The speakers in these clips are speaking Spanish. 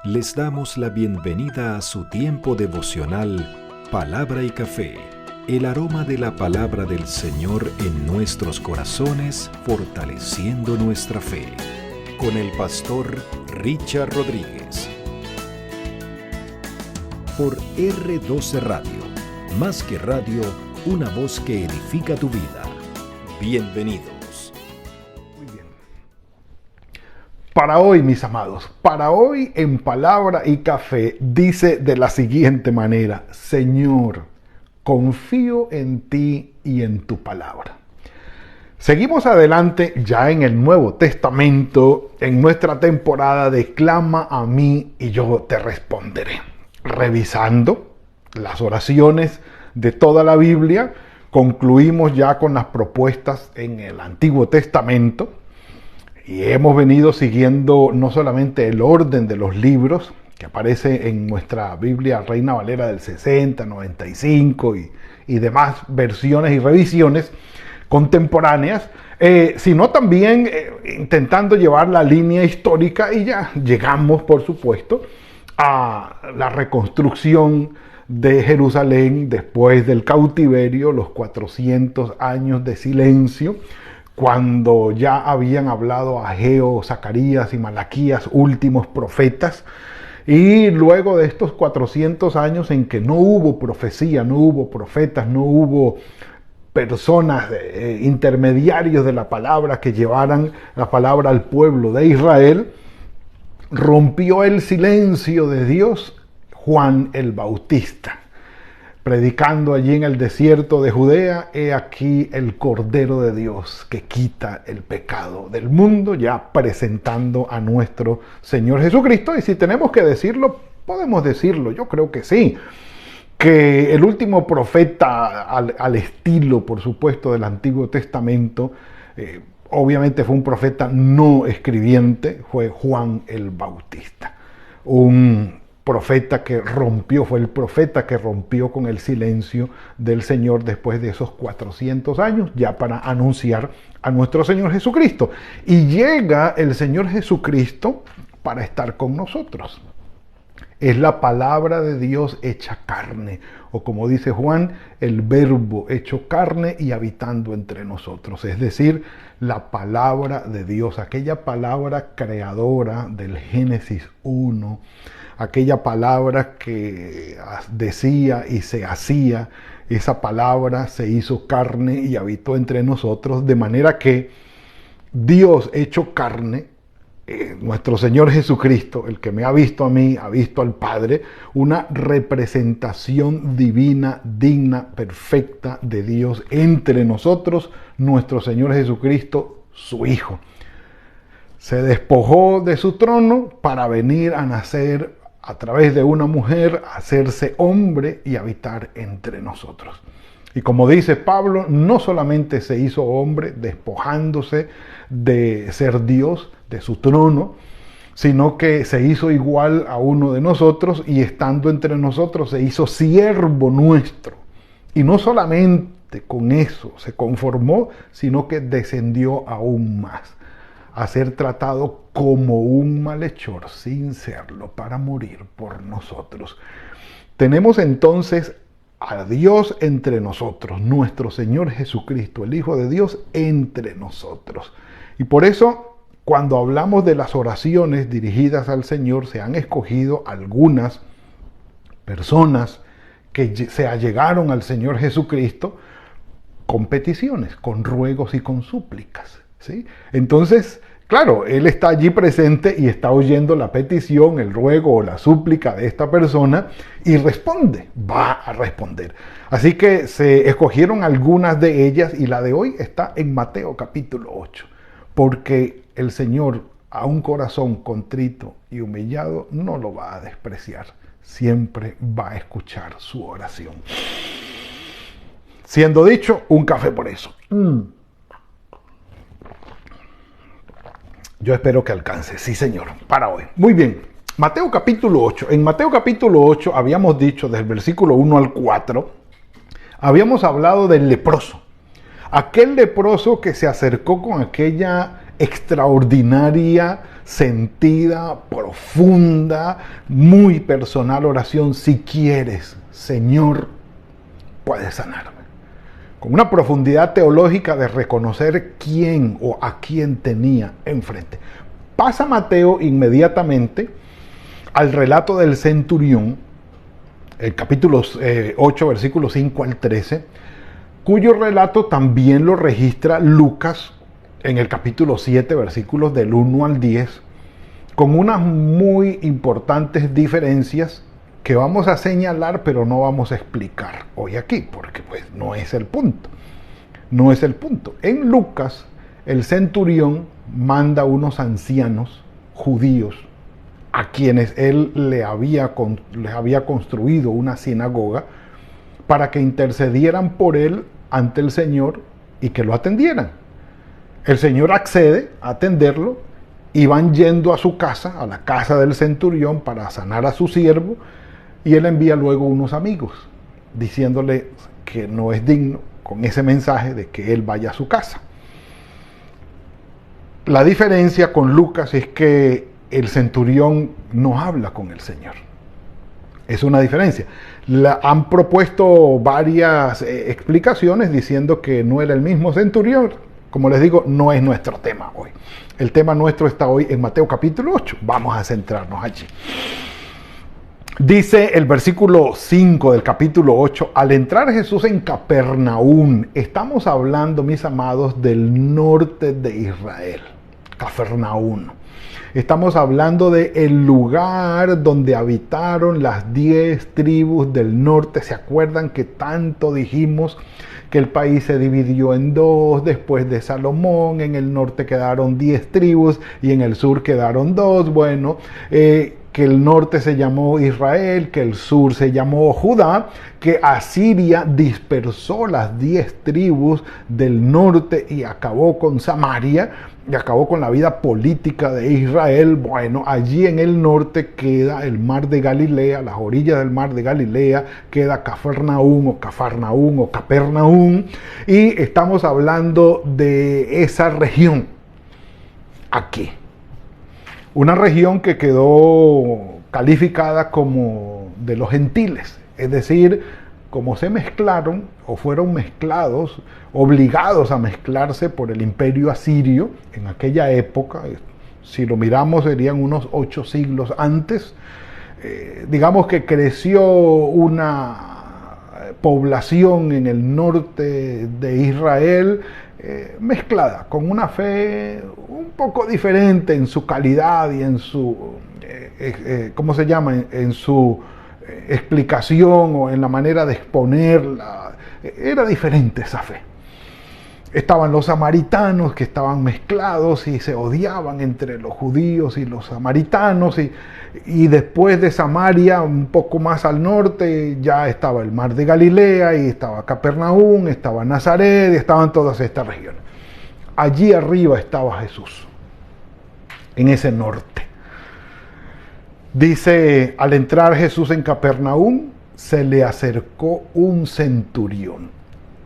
Les damos la bienvenida a su tiempo devocional Palabra y Café, el aroma de la palabra del Señor en nuestros corazones, fortaleciendo nuestra fe. Con el pastor Richard Rodríguez. Por R12 Radio, más que radio, una voz que edifica tu vida. Bienvenidos. Muy bien. Para hoy, mis amados, para hoy en Palabra y Café dice de la siguiente manera: Señor, confío en ti y en tu palabra. Seguimos adelante ya en el Nuevo Testamento, en nuestra temporada de Clama a mí y yo te responderé. Revisando las oraciones de toda la Biblia, concluimos ya con las propuestas en el Antiguo Testamento y hemos venido siguiendo no solamente el orden de los libros que aparece en nuestra Biblia Reina Valera del 60, 95 y demás versiones y revisiones contemporáneas, sino también intentando llevar la línea histórica, y ya llegamos, por supuesto, a la reconstrucción de Jerusalén después del cautiverio, los 400 años de silencio, cuando ya habían hablado Ageo, Zacarías y Malaquías, últimos profetas. Y luego de estos 400 años en que no hubo profecía, no hubo profetas, no hubo personas intermediarios de la palabra que llevaran la palabra al pueblo de Israel, rompió el silencio de Dios Juan el Bautista, predicando allí en el desierto de Judea: he aquí el Cordero de Dios que quita el pecado del mundo, ya presentando a nuestro Señor Jesucristo. Y si tenemos que decirlo, podemos decirlo, yo creo que sí, que el último profeta al estilo, por supuesto, del Antiguo Testamento, obviamente fue un profeta no escribiente, fue Juan el Bautista. Un profeta que rompió, fue el profeta que rompió con el silencio del Señor después de esos 400 años, ya para anunciar a nuestro Señor Jesucristo. Y llega el Señor Jesucristo para estar con nosotros. Es la palabra de Dios hecha carne, o como dice Juan, el verbo hecho carne y habitando entre nosotros. Es decir, la palabra de Dios, aquella palabra creadora del Génesis 1, aquella palabra que decía y se hacía, esa palabra se hizo carne y habitó entre nosotros, de manera que Dios hecho carne, nuestro Señor Jesucristo, el que me ha visto a mí, ha visto al Padre, una representación divina, digna, perfecta de Dios entre nosotros, nuestro Señor Jesucristo, su Hijo. Se despojó de su trono para venir a nacer a través de una mujer, hacerse hombre y habitar entre nosotros. Y como dice Pablo, no solamente se hizo hombre despojándose de ser Dios, de su trono, sino que se hizo igual a uno de nosotros y estando entre nosotros se hizo siervo nuestro. Y no solamente con eso se conformó, sino que descendió aún más, a ser tratado como un malhechor sin serlo, para morir por nosotros. Tenemos entonces a Dios entre nosotros, nuestro Señor Jesucristo, el Hijo de Dios, entre nosotros. Y por eso, cuando hablamos de las oraciones dirigidas al Señor, se han escogido algunas personas que se allegaron al Señor Jesucristo con peticiones, con ruegos y con súplicas, ¿sí? Entonces, claro, Él está allí presente y está oyendo la petición, el ruego o la súplica de esta persona y responde, va a responder. Así que se escogieron algunas de ellas y la de hoy está en Mateo capítulo 8, porque el Señor a un corazón contrito y humillado no lo va a despreciar, siempre va a escuchar su oración. Siendo dicho, un café por eso. Yo espero que alcance, sí señor, para hoy. Muy bien, Mateo capítulo 8. En Mateo capítulo 8 habíamos dicho, desde el versículo 1 al 4, habíamos hablado del leproso. Aquel leproso que se acercó con aquella extraordinaria, sentida, profunda, muy personal oración. Si quieres, Señor, puedes sanarme. Con una profundidad teológica de reconocer quién o a quién tenía enfrente. Pasa Mateo inmediatamente al relato del centurión, el capítulo 8, versículos 5 al 13, cuyo relato también lo registra Lucas en el capítulo 7, versículos del 1 al 10, con unas muy importantes diferencias que vamos a señalar, pero no vamos a explicar hoy aquí, porque pues no es el punto. No es el punto. En Lucas, el centurión manda a unos ancianos judíos a quienes él les había construido una sinagoga para que intercedieran por él ante el Señor y que lo atendieran. El Señor accede a atenderlo y van yendo a su casa, a la casa del centurión, para sanar a su siervo, y él envía luego unos amigos diciéndole que no es digno con ese mensaje de que él vaya a su casa. La diferencia con Lucas es que el centurión no habla con el Señor. Es una diferencia. Han propuesto varias explicaciones diciendo que no era el mismo centurión. Como les digo, no es nuestro tema hoy. El tema nuestro está hoy en Mateo capítulo 8. Vamos a centrarnos allí. Dice el versículo 5 del capítulo 8, al entrar Jesús en Capernaum, estamos hablando, mis amados, del norte de Israel, Capernaum. Estamos hablando del lugar donde habitaron las 10 tribus del norte. ¿Se acuerdan que tanto dijimos que el país se dividió en dos después de Salomón? En el norte quedaron 10 tribus y en el sur quedaron 2. Bueno, que el norte se llamó Israel, que el sur se llamó Judá, que Asiria dispersó las 10 tribus del norte y acabó con Samaria, y acabó con la vida política de Israel. Bueno, allí en el norte queda el mar de Galilea, las orillas del mar de Galilea, queda Cafarnaúm o Capernaum, y estamos hablando de esa región aquí. Una región que quedó calificada como de los gentiles, es decir, como se mezclaron o fueron mezclados, obligados a mezclarse por el imperio asirio en aquella época. Si lo miramos serían unos 8 siglos antes. Digamos que creció una población en el norte de Israel mezclada, con una fe un poco diferente en su calidad y en su, ¿cómo se llama? En su explicación o en la manera de exponerla. Era diferente esa fe. Estaban los samaritanos que estaban mezclados y se odiaban entre los judíos y los samaritanos, y después de Samaria, un poco más al norte, ya estaba el mar de Galilea, y estaba Capernaum, estaba Nazaret, y estaban todas estas regiones. Allí arriba estaba Jesús, en ese norte. Dice, al entrar Jesús en Capernaum, se le acercó un centurión.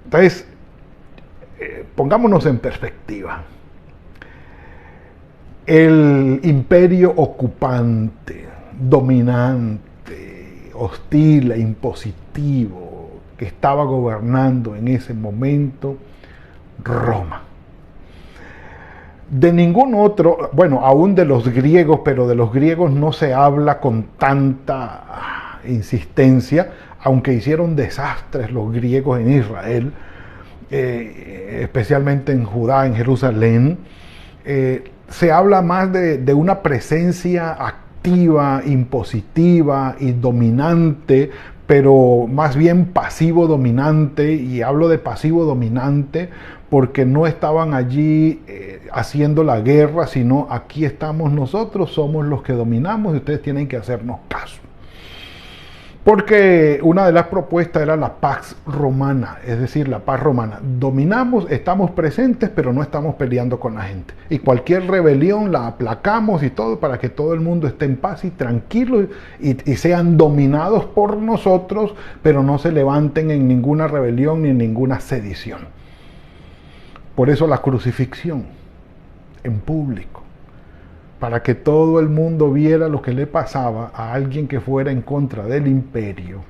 Entonces, pongámonos en perspectiva. El imperio ocupante, dominante, hostil e impositivo que estaba gobernando en ese momento, Roma. De ningún otro, bueno, aún de los griegos, pero de los griegos no se habla con tanta insistencia, aunque hicieron desastres los griegos en Israel, especialmente en Judá, en Jerusalén. Se habla más de una presencia activa, impositiva y dominante, pero más bien pasivo-dominante, y hablo de pasivo-dominante porque no estaban allí haciendo la guerra, sino aquí estamos nosotros, somos los que dominamos y ustedes tienen que hacernos caso. Porque una de las propuestas era la pax romana, es decir, la paz romana. Dominamos, estamos presentes, pero no estamos peleando con la gente. Y cualquier rebelión la aplacamos y todo para que todo el mundo esté en paz y tranquilo y sean dominados por nosotros, pero no se levanten en ninguna rebelión ni en ninguna sedición. Por eso la crucifixión. en público, para que todo el mundo viera lo que le pasaba a alguien que fuera en contra del imperio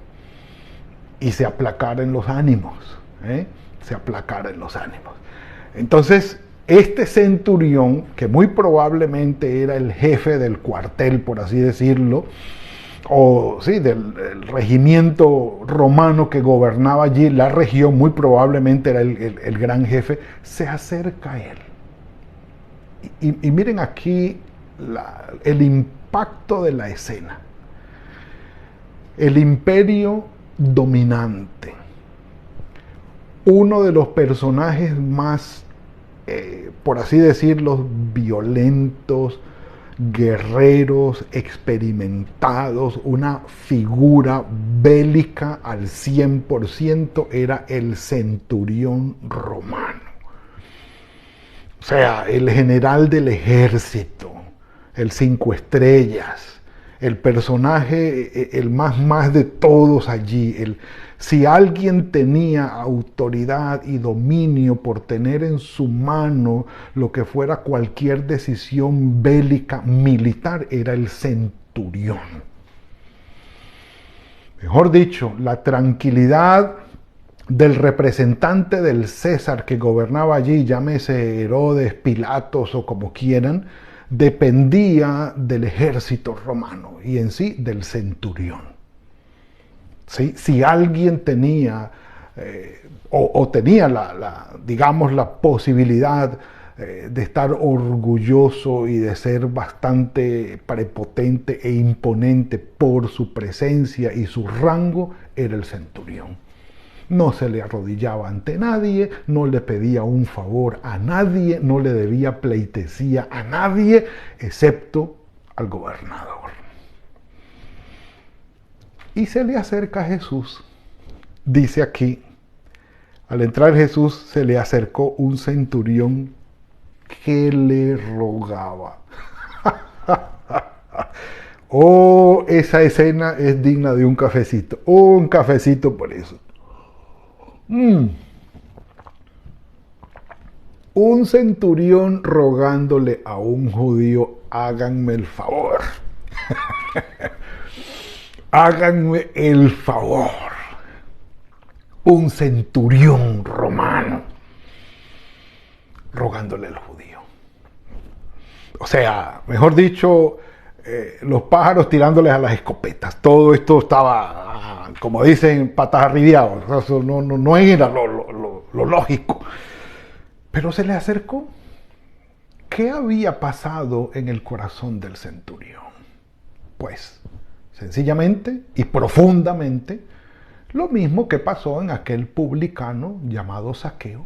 y se aplacara en los ánimos, se aplacara en los ánimos. Entonces, este centurión, que muy probablemente era el jefe del cuartel, por así decirlo, o sí, del regimiento romano que gobernaba allí la región, muy probablemente era el gran jefe, se acerca a él. Y miren aquí el impacto de la escena. El imperio dominante, uno de los personajes más, por así decirlo, violentos, guerreros, experimentados, una figura bélica al 100%, era el centurión romano. O sea, el general del ejército, el 5 estrellas, el personaje, el más de todos allí. Si alguien tenía autoridad y dominio por tener en su mano lo que fuera cualquier decisión bélica militar, era el centurión. Mejor dicho, la tranquilidad del representante del César que gobernaba allí, llámese Herodes, Pilatos o como quieran, dependía del ejército romano y en sí del centurión. ¿Sí? Si alguien tenía tenía la posibilidad de estar orgulloso y de ser bastante prepotente e imponente por su presencia y su rango, era el centurión. No se le arrodillaba ante nadie, no le pedía un favor a nadie, no le debía pleitesía a nadie, excepto al gobernador. Y se le acerca a Jesús. Dice aquí, al entrar Jesús, se le acercó un centurión que le rogaba. Oh, esa escena es digna de un cafecito. Oh, un cafecito por eso. Un centurión rogándole a un judío, háganme el favor. Háganme el favor. Un centurión romano rogándole al judío. O sea, mejor dicho, los pájaros tirándoles a las escopetas. Todo esto estaba, como dicen, patas arribiados. Eso no era lo lógico. Pero se le acercó. ¿Qué había pasado en el corazón del centurión? Pues, sencillamente y profundamente, lo mismo que pasó en aquel publicano llamado Zaqueo.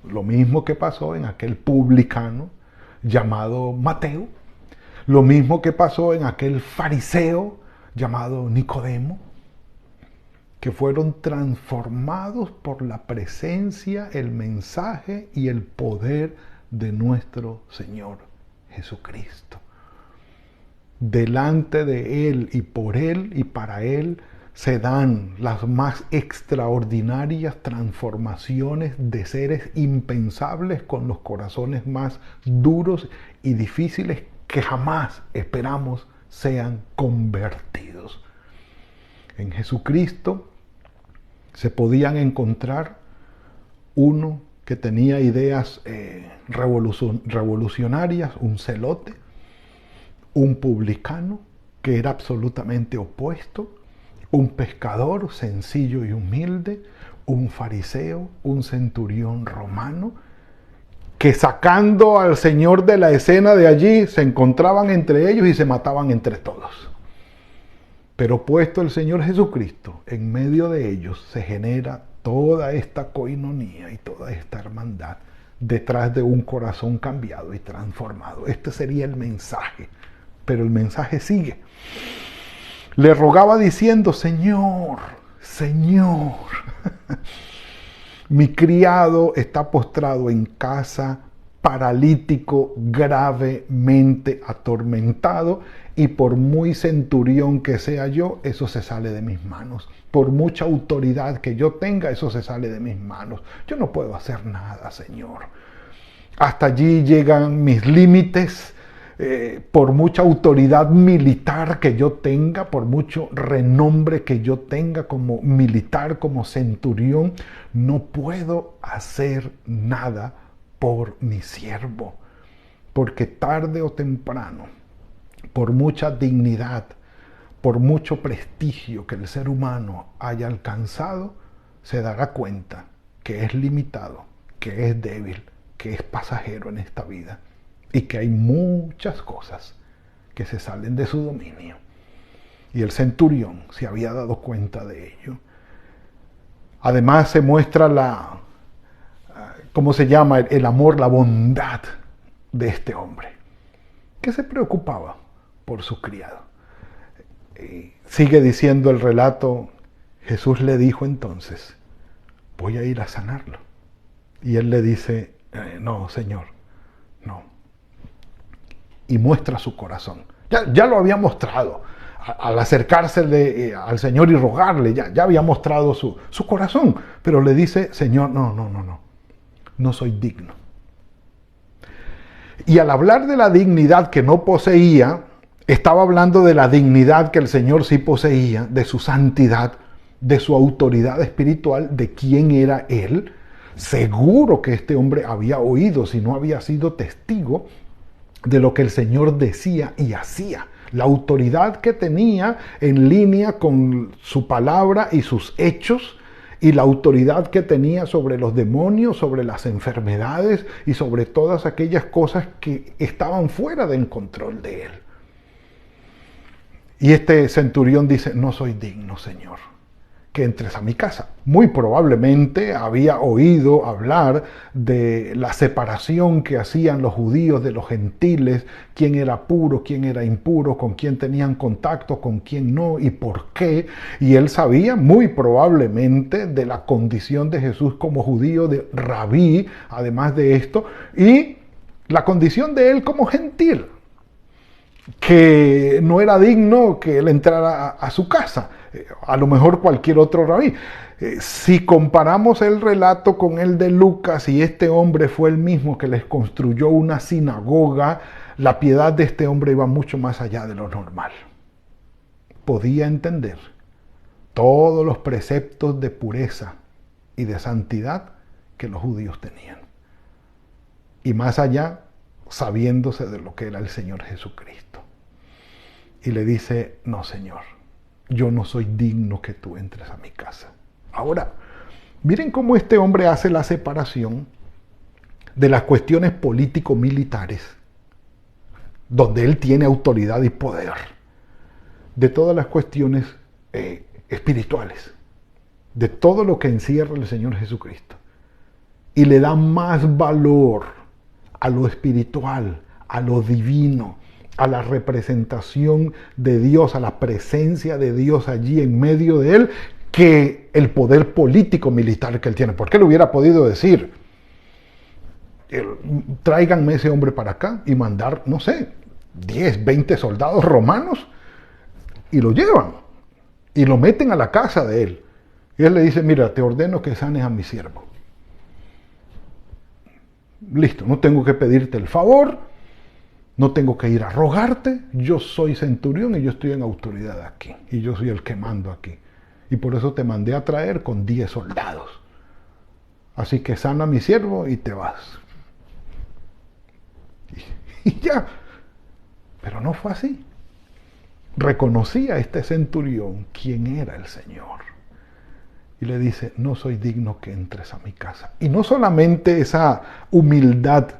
Lo mismo que pasó en aquel publicano llamado Mateo. Lo mismo que pasó en aquel fariseo llamado Nicodemo, que fueron transformados por la presencia, el mensaje y el poder de nuestro Señor Jesucristo. Delante de Él y por Él y para Él se dan las más extraordinarias transformaciones de seres impensables con los corazones más duros y difíciles que jamás esperamos sean convertidos. En Jesucristo se podían encontrar uno que tenía ideas revolucionarias, un celote, un publicano que era absolutamente opuesto, un pescador sencillo y humilde, un fariseo, un centurión romano, que sacando al Señor de la escena de allí, se encontraban entre ellos y se mataban entre todos. Pero puesto el Señor Jesucristo en medio de ellos, se genera toda esta coinonía y toda esta hermandad detrás de un corazón cambiado y transformado. Este sería el mensaje, pero el mensaje sigue. Le rogaba diciendo, Señor, Señor, mi criado está postrado en casa, paralítico, gravemente atormentado, y por muy centurión que sea yo, eso se sale de mis manos. Por mucha autoridad que yo tenga, eso se sale de mis manos. Yo no puedo hacer nada, Señor. Hasta allí llegan mis límites. Por mucha autoridad militar que yo tenga, por mucho renombre que yo tenga como militar, como centurión, no puedo hacer nada por mi siervo. Porque tarde o temprano, por mucha dignidad, por mucho prestigio que el ser humano haya alcanzado, se dará cuenta que es limitado, que es débil, que es pasajero en esta vida y que hay muchas cosas que se salen de su dominio. Y el centurión se había dado cuenta de ello. Además se muestra ¿cómo se llama? El amor, la bondad de este hombre, que se preocupaba por su criado. Sigue diciendo el relato, Jesús le dijo entonces, voy a ir a sanarlo. Y él le dice, no, Señor, no. Y muestra su corazón. Ya lo había mostrado. Al acercarse al Señor y rogarle, ya había mostrado su corazón. Pero le dice, Señor, no soy digno. Y al hablar de la dignidad que no poseía, estaba hablando de la dignidad que el Señor sí poseía, de su santidad, de su autoridad espiritual, de quién era Él. Seguro que este hombre había oído, si no había sido testigo, de lo que el Señor decía y hacía. La autoridad que tenía en línea con su palabra y sus hechos, y la autoridad que tenía sobre los demonios, sobre las enfermedades y sobre todas aquellas cosas que estaban fuera del control de él. Y este centurión dice, no soy digno, Señor, que entres a mi casa. Muy probablemente había oído hablar de la separación que hacían los judíos de los gentiles, quién era puro, quién era impuro, con quién tenían contacto, con quién no y por qué. Y él sabía muy probablemente de la condición de Jesús como judío, de rabí, además de esto, y la condición de él como gentil, que no era digno que él entrara a su casa, a lo mejor cualquier otro rabí. Si comparamos el relato con el de Lucas, y este hombre fue el mismo que les construyó una sinagoga, la piedad de este hombre iba mucho más allá de lo normal. Podía entender todos los preceptos de pureza y de santidad que los judíos tenían. Y más allá, sabiéndose de lo que era el Señor Jesucristo. Y le dice, no, Señor, yo no soy digno que tú entres a mi casa. Ahora, miren cómo este hombre hace la separación de las cuestiones político-militares, donde él tiene autoridad y poder, de todas las cuestiones espirituales, de todo lo que encierra el Señor Jesucristo. Y le da más valor a lo espiritual, a lo divino, a la representación de Dios, a la presencia de Dios allí en medio de él, que el poder político-militar que él tiene. ¿Por qué le hubiera podido decir, tráiganme ese hombre para acá y mandar, no sé, 10, 20 soldados romanos y lo llevan y lo meten a la casa de él? Y él le dice, mira, te ordeno que sanes a mi siervo. Listo, no tengo que pedirte el favor, no tengo que ir a rogarte, yo soy centurión y yo estoy en autoridad aquí, y yo soy el que mando aquí. Y por eso te mandé a traer con 10 soldados. Así que sana a mi siervo y te vas. Y ya. Pero no fue así. Reconocía este centurión quién era el Señor. Y le dice, no soy digno que entres a mi casa. Y no solamente esa humildad,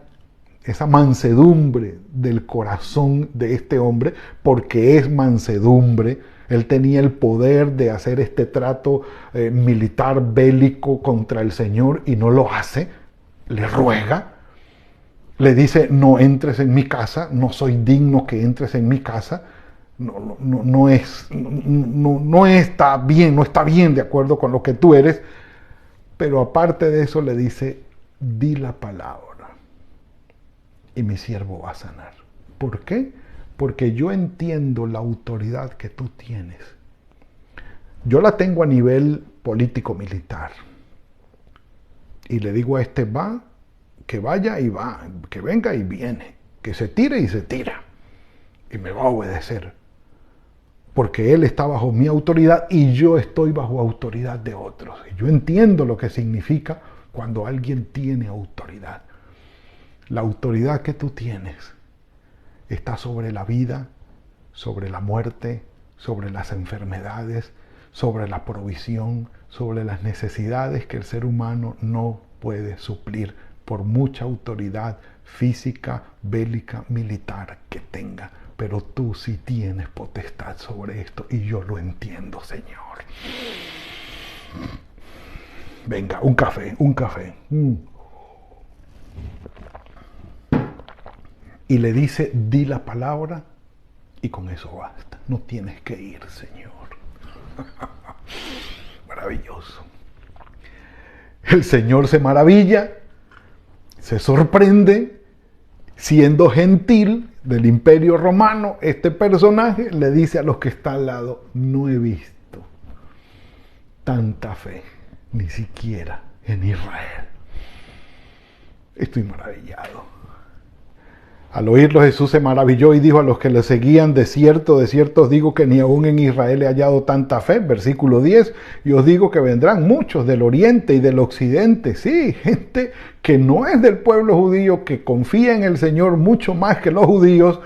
esa mansedumbre del corazón de este hombre, porque es mansedumbre. Él tenía el poder de hacer este trato militar bélico contra el Señor y no lo hace. Le ruega. Le dice, no entres en mi casa, no soy digno que entres en mi casa. No está bien de acuerdo con lo que tú eres. Pero aparte de eso le dice, di la palabra y mi siervo va a sanar. ¿Por qué? Porque yo entiendo la autoridad que tú tienes. Yo la tengo a nivel político-militar. Y le digo a este, va, que vaya y va, que venga y viene, que se tire y se tira, y me va a obedecer, porque Él está bajo mi autoridad y yo estoy bajo autoridad de otros. Y yo entiendo lo que significa cuando alguien tiene autoridad. La autoridad que tú tienes está sobre la vida, sobre la muerte, sobre las enfermedades, sobre la provisión, sobre las necesidades que el ser humano no puede suplir por mucha autoridad física, bélica, militar que tenga. Pero tú sí tienes potestad sobre esto y yo lo entiendo, Señor. Venga, un café. Y le dice, di la palabra y con eso basta. No tienes que ir, Señor. Maravilloso. El Señor se maravilla, se sorprende, siendo gentil del Imperio Romano, este personaje le dice a los que están al lado, no he visto tanta fe, ni siquiera en Israel. Estoy maravillado. Al oírlo Jesús se maravilló y dijo a los que le seguían, de cierto os digo que ni aún en Israel he hallado tanta fe. Versículo 10, y os digo que vendrán muchos del oriente y del occidente. Sí, gente que no es del pueblo judío, que confía en el Señor mucho más que los judíos,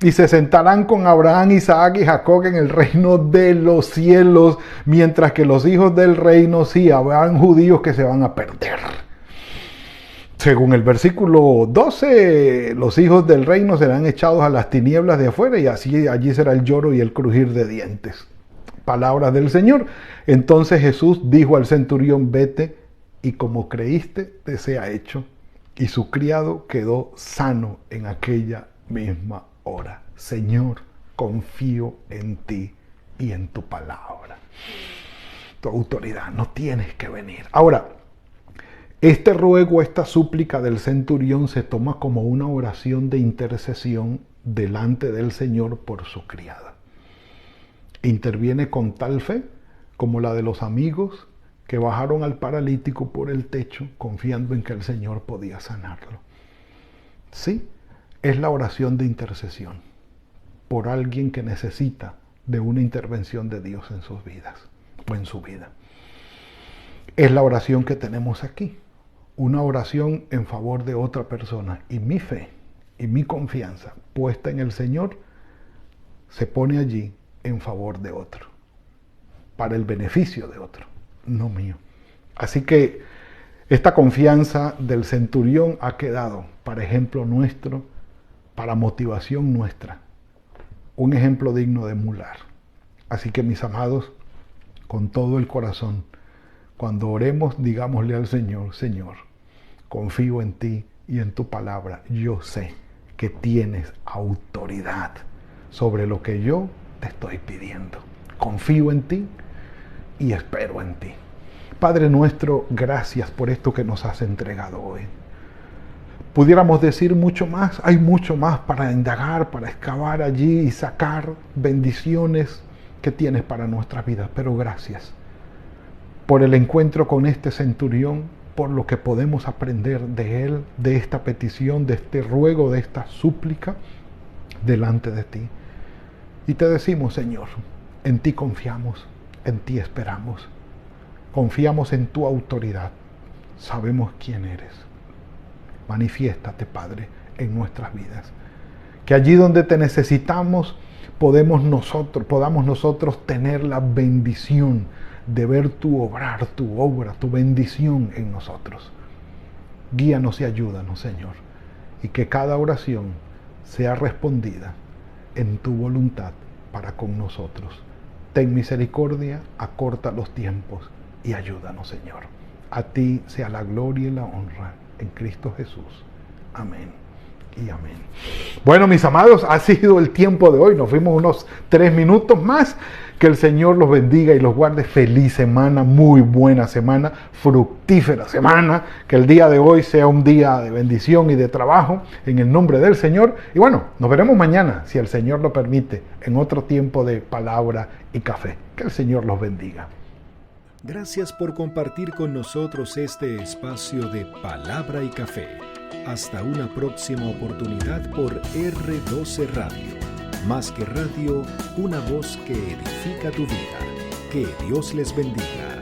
y se sentarán con Abraham, Isaac y Jacob en el reino de los cielos, mientras que los hijos del reino sí habrán judíos que se van a perder. Según el versículo 12, los hijos del reino serán echados a las tinieblas de afuera y allí será el lloro y el crujir de dientes. Palabras del Señor. Entonces Jesús dijo al centurión, vete y como creíste te sea hecho. Y su criado quedó sano en aquella misma hora. Señor, confío en ti y en tu palabra. Tu autoridad, no tienes que venir. Ahora, este ruego, esta súplica del centurión se toma como una oración de intercesión delante del Señor por su criada. Interviene con tal fe como la de los amigos que bajaron al paralítico por el techo confiando en que el Señor podía sanarlo. Sí, es la oración de intercesión por alguien que necesita de una intervención de Dios en sus vidas o en su vida. Es la oración que tenemos aquí. Una oración en favor de otra persona, y mi fe y mi confianza puesta en el Señor se pone allí en favor de otro, para el beneficio de otro, no mío. Así que esta confianza del centurión ha quedado para ejemplo nuestro, para motivación nuestra, un ejemplo digno de emular. Así que mis amados, con todo el corazón, cuando oremos, digámosle al Señor, Señor, confío en ti y en tu palabra. Yo sé que tienes autoridad sobre lo que yo te estoy pidiendo. Confío en ti y espero en ti. Padre nuestro, gracias por esto que nos has entregado hoy. Pudiéramos decir mucho más, hay mucho más para indagar, para excavar allí y sacar bendiciones que tienes para nuestras vidas, pero gracias por el encuentro con este centurión, por lo que podemos aprender de él, de esta petición, de este ruego, de esta súplica delante de ti. Y te decimos, Señor, en ti confiamos, en ti esperamos, confiamos en tu autoridad, sabemos quién eres. Manifiéstate, Padre, en nuestras vidas. Que allí donde te necesitamos podamos nosotros tener la bendición de ver tu obrar, tu obra, tu bendición en nosotros. Guíanos y ayúdanos, Señor, y que cada oración sea respondida en tu voluntad para con nosotros. Ten misericordia, acorta los tiempos y ayúdanos, Señor. A ti sea la gloria y la honra en Cristo Jesús. Amén y amén. Bueno, mis amados, ha sido el tiempo de hoy. Nos fuimos unos 3 minutos más. Que el Señor los bendiga y los guarde. Feliz semana, muy buena semana, fructífera semana. Que el día de hoy sea un día de bendición y de trabajo en el nombre del Señor. Y bueno, nos veremos mañana, si el Señor lo permite, en otro tiempo de palabra y café. Que el Señor los bendiga. Gracias por compartir con nosotros este espacio de palabra y café. Hasta una próxima oportunidad por R12 Radio. Más que radio, una voz que edifica tu vida. Que Dios les bendiga.